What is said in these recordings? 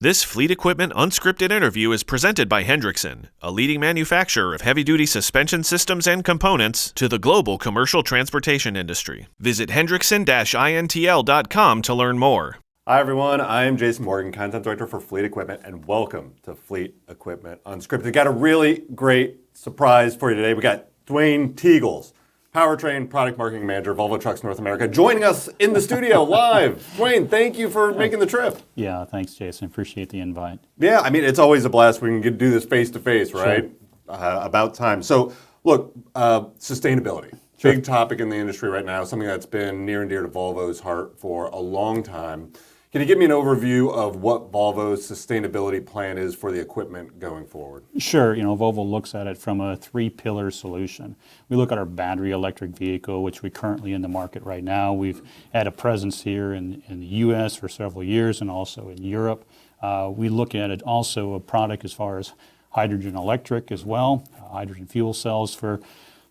This Fleet Equipment Unscripted interview is presented by Hendrickson, a leading manufacturer of heavy-duty suspension systems and components to the global commercial transportation industry. Visit hendrickson-intl.com to learn more. Hi everyone, I'm Jason Morgan, Content Director for Fleet Equipment, and welcome to Fleet Equipment Unscripted. Got a really great surprise for you today. We got Dwayne Teagles, Powertrain Product Marketing Manager, Volvo Trucks North America, joining us in the studio live. Dwayne, thank you for making the trip. Yeah, thanks, Jason. Appreciate the invite. Yeah, I mean, it's always a blast when we can do this face-to-face, right? Sure. About time. So, look, sustainability. Sure. Big topic in the industry right now, something that's been near and dear to Volvo's heart for a long time. Can you give me an overview of what Volvo's sustainability plan is for the equipment going forward? Sure. Volvo looks at it from a three-pillar solution. We look at our battery electric vehicle, which we currently in the market right now. We've had a presence here in the U.S. for several years and also in Europe. We look at it also a product as far as hydrogen electric as well, hydrogen fuel cells for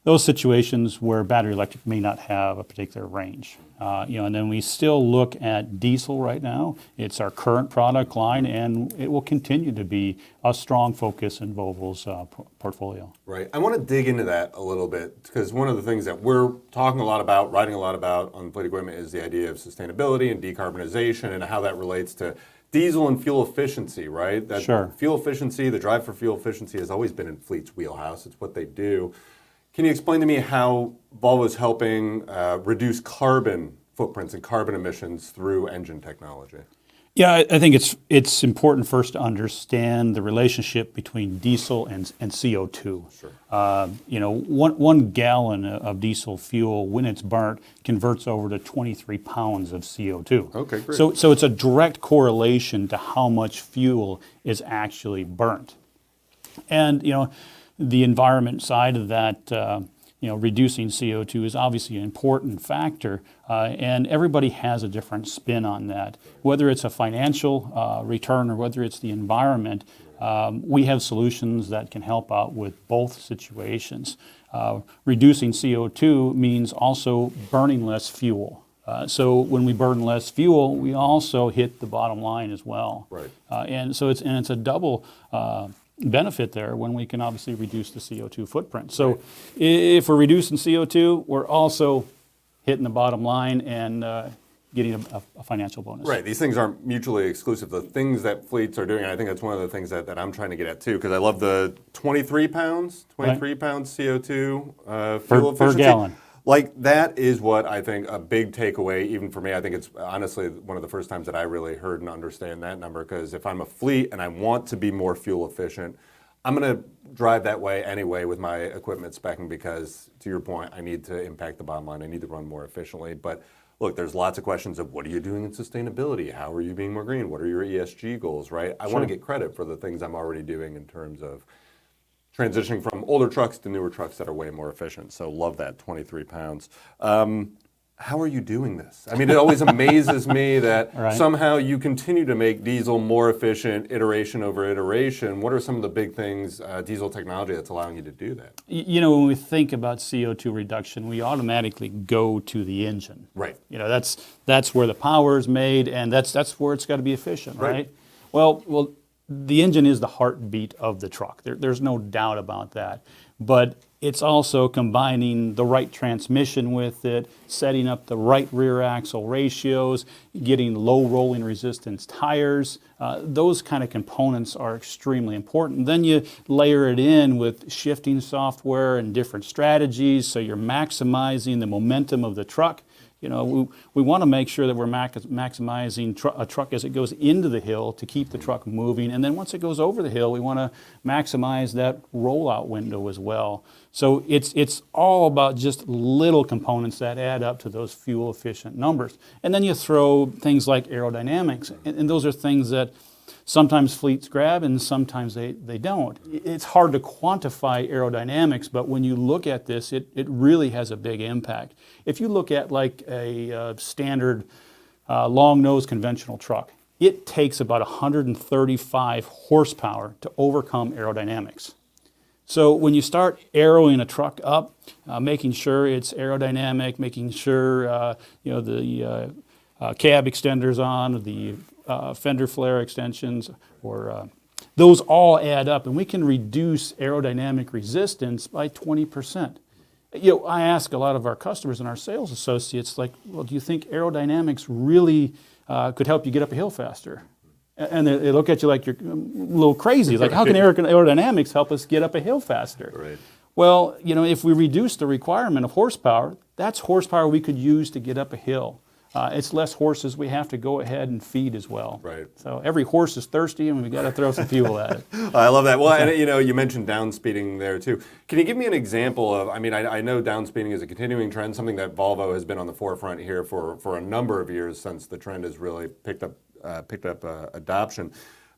those situations where battery electric may not have a particular range. And then we still look at diesel right now. It's our current product line, and it will continue to be a strong focus in Volvo's portfolio. Right. I want to dig into that a little bit, because one of the things that we're talking a lot about, writing a lot about on Fleet Equipment is the idea of sustainability and decarbonization and how that relates to diesel and fuel efficiency, right? That Sure. Fuel efficiency, the drive for fuel efficiency has always been in Fleet's wheelhouse. It's what they do. Can you explain to me how Volvo is helping reduce carbon footprints and carbon emissions through engine technology? Yeah, I think it's important first to understand the relationship between diesel and CO2. Sure. One gallon of diesel fuel, when it's burnt, converts over to 23 pounds of CO2. Okay, great. So it's a direct correlation to how much fuel is actually burnt. And, the environment side of that, reducing CO2 is obviously an important factor, and everybody has a different spin on that. Whether it's a financial return or whether it's the environment, we have solutions that can help out with both situations. Reducing CO2 means also burning less fuel. So when we burn less fuel, we also hit the bottom line as well. Right. And so it's a double benefit there when we can obviously reduce the CO2 footprint. So if we're reducing CO2, we're also hitting the bottom line and getting a financial bonus. Right. These things aren't mutually exclusive. The things that fleets are doing, and I think that's one of the things that I'm trying to get at too, because I love the 23 pounds CO2 fuel efficiency. Per gallon. Like, that is what I think a big takeaway, even for me. I think it's honestly one of the first times that I really heard and understand that number, because if I'm a fleet and I want to be more fuel efficient, I'm going to drive that way anyway with my equipment speccing, because, to your point, I need to impact the bottom line. I need to run more efficiently. But look, there's lots of questions of what are you doing in sustainability? How are you being more green? What are your ESG goals, right? I want to get credit for the things I'm already doing in terms of transitioning from older trucks to newer trucks that are way more efficient. So love that 23 pounds. How are you doing this? I mean, it always amazes me that somehow you continue to make diesel more efficient iteration over iteration. What are some of the big things, diesel technology, that's allowing you to do that? When we think about CO2 reduction, we automatically go to the engine. Right. That's where the power is made, and that's where it's got to be efficient, right? Well, the engine is the heartbeat of the truck. There's no doubt about that. But it's also combining the right transmission with it, setting up the right rear axle ratios, getting low rolling resistance tires. Those kind of components are extremely important. Then you layer it in with shifting software and different strategies, so you're maximizing the momentum of the truck. We want to make sure that we're maximizing a truck as it goes into the hill to keep the truck moving. And then once it goes over the hill, we want to maximize that rollout window as well. So it's all about just little components that add up to those fuel efficient numbers. And then you throw things like aerodynamics, and those are things that sometimes fleets grab and sometimes they don't. It's hard to quantify aerodynamics, but when you look at this, it really has a big impact. If you look at like a standard long-nose conventional truck, it takes about 135 horsepower to overcome aerodynamics. So when you start aeroing a truck up, making sure it's aerodynamic, making sure the cab extenders on, the fender flare extensions, or those all add up, and we can reduce aerodynamic resistance by 20%. I ask a lot of our customers and our sales associates, like, well, do you think aerodynamics really could help you get up a hill faster? And they look at you like you're a little crazy. Like, how can aerodynamics help us get up a hill faster? Right. Well, if we reduce the requirement of horsepower, that's horsepower we could use to get up a hill. It's less horses we have to go ahead and feed as well. Right. So every horse is thirsty, and we got to throw some fuel at it. I love that. Well, and you mentioned downspeeding there too. Can you give me an example of? I mean, I know downspeeding is a continuing trend, something that Volvo has been on the forefront here for a number of years since the trend has really picked up adoption.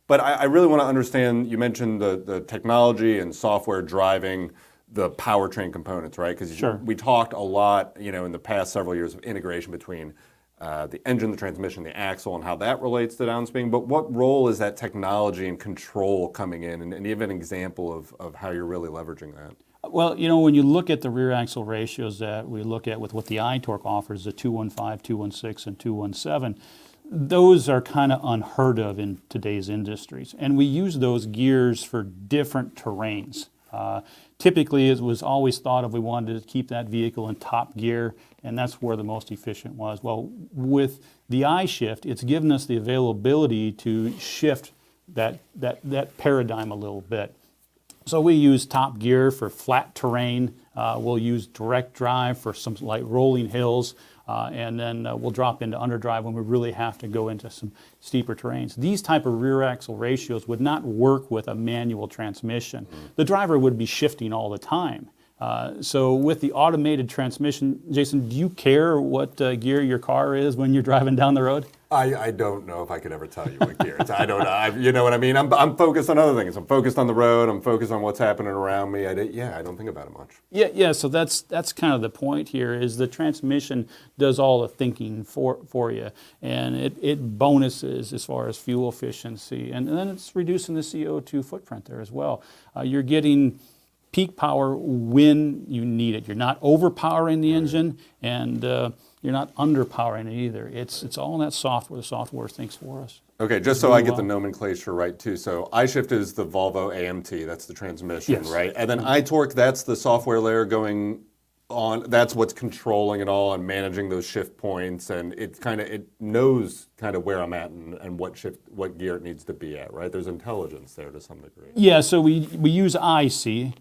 But I really want to understand. You mentioned the technology and software driving the powertrain components, right? Because sure. We talked a lot, in the past several years of integration between the engine, the transmission, the axle, and how that relates to downspeeding. But what role is that technology and control coming in? And even an example of how you're really leveraging that. Well, when you look at the rear axle ratios that we look at with what the iTorque offers, the 215, 216, and 217, those are kind of unheard of in today's industries. And we use those gears for different terrains. Typically, it was always thought of we wanted to keep that vehicle in top gear, and that's where the most efficient was. Well, with the iShift, it's given us the availability to shift that paradigm a little bit. So we use top gear for flat terrain. We'll use direct drive for some light rolling hills. And then we'll drop into underdrive when we really have to go into some steeper terrains. These type of rear axle ratios would not work with a manual transmission. The driver would be shifting all the time. So with the automated transmission, Jason, do you care what gear your car is when you're driving down the road? I don't know if I could ever tell you what gear it's. I don't know. You know what I mean? I'm focused on other things. I'm focused on the road. I'm focused on what's happening around me. I don't think about it much. Yeah. So that's kind of the point here. Is the transmission does all the thinking for you, and it bonuses as far as fuel efficiency, and then it's reducing the CO2 footprint there as well. You're getting peak power when you need it. You're not overpowering the engine, and you're not underpowering it either. It's all in that software. The software thinks for us. Okay, just so I get the nomenclature right too. So iShift is the Volvo AMT, that's the transmission, yes. right? And then iTorque, that's the software layer going on. That's what's controlling it all and managing those shift points, and it knows kind of where I'm at and what gear it needs to be at, right? There's intelligence there to some degree. Yeah, so we use IC,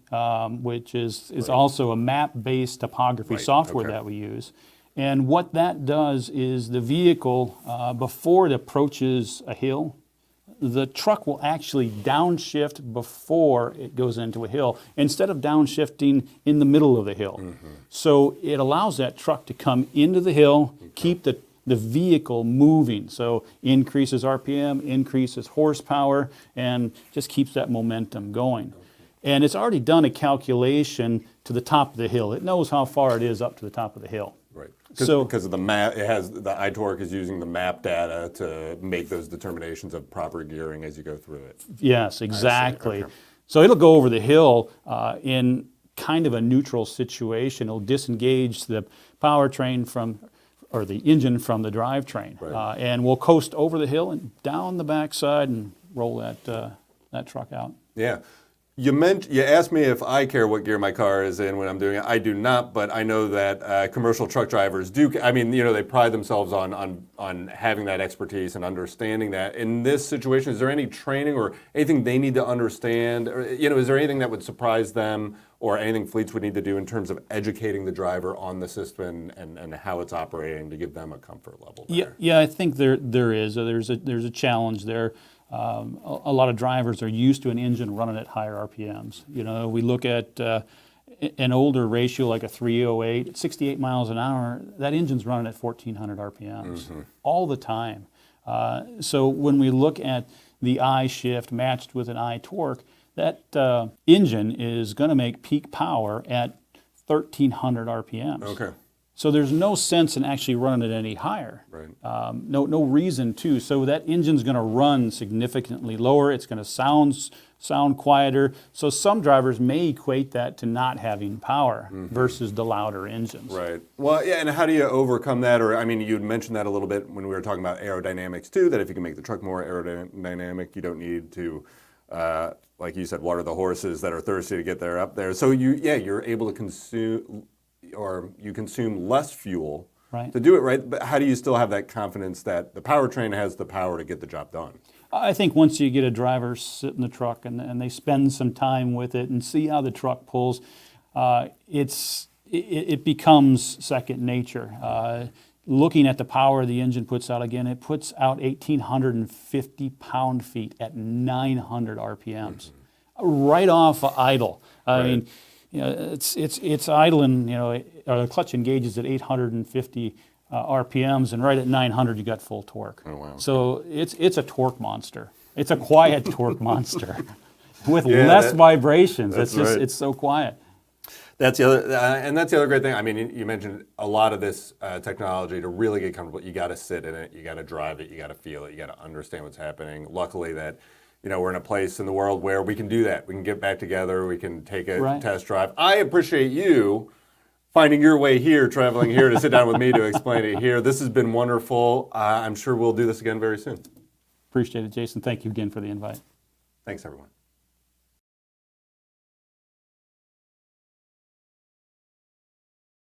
which is right. also a map-based topography software that we use. And what that does is the vehicle, before it approaches a hill, the truck will actually downshift before it goes into a hill instead of downshifting in the middle of the hill. Mm-hmm. So it allows that truck to come into the hill, keep the vehicle moving. So increases RPM, increases horsepower, and just keeps that momentum going. Okay. And it's already done a calculation to the top of the hill. It knows how far it is up to the top of the hill. Right. Because of the map, the iTorque is using the map data to make those determinations of proper gearing as you go through it. Yes, exactly. Okay. So it'll go over the hill in kind of a neutral situation. It'll disengage the powertrain or the engine from the drivetrain, right. And we'll coast over the hill and down the backside and roll that truck out. Yeah. You asked me if I care what gear my car is in when I'm doing it. I do not, but I know that commercial truck drivers do. I mean, they pride themselves on having that expertise and understanding that. In this situation, is there any training or anything they need to understand? Or, is there anything that would surprise them, or anything fleets would need to do in terms of educating the driver on the system and how it's operating to give them a comfort level there? Yeah, I think there is. There's a challenge there. A lot of drivers are used to an engine running at higher RPMs. We look at an older ratio like a 308, at 68 miles an hour, that engine's running at 1,400 RPMs all the time. So when we look at the iShift matched with an iTorque, that engine is going to make peak power at 1,300 RPMs. Okay. So there's no sense in actually running it any higher. Right. No reason to. So that engine's going to run significantly lower. It's going to sound quieter. So some drivers may equate that to not having power versus the louder engines. Right. Well, yeah, and how do you overcome that? Or, I mean, you'd mentioned that a little bit when we were talking about aerodynamics too, that if you can make the truck more aerodynamic, you don't need to, like you said, water the horses that are thirsty to get there up there. So you're able to consume, or you consume less fuel to do it, right? But how do you still have that confidence that the powertrain has the power to get the job done? I think once you get a driver sit in the truck and they spend some time with it and see how the truck pulls, it becomes second nature. Looking at the power the engine puts out, again, it puts out 1,850 pound-feet at 900 RPMs, right off of idle. I mean, it's idling, the clutch engages at 850 RPMs, and right at 900 you got full torque. Oh, wow. So it's a torque monster. It's a quiet torque monster with less vibrations. It's so quiet. That's the other, and that's the other great thing. I mean, you mentioned a lot of this technology to really get comfortable. You got to sit in it, you got to drive it, you got to feel it, you got to understand what's happening. Luckily, that we're in a place in the world where we can do that. We can get back together. We can take a test drive. I appreciate you finding your way here, traveling here to sit down with me to explain it here. This has been wonderful. I'm sure we'll do this again very soon. Appreciate it, Jason. Thank you again for the invite. Thanks, everyone.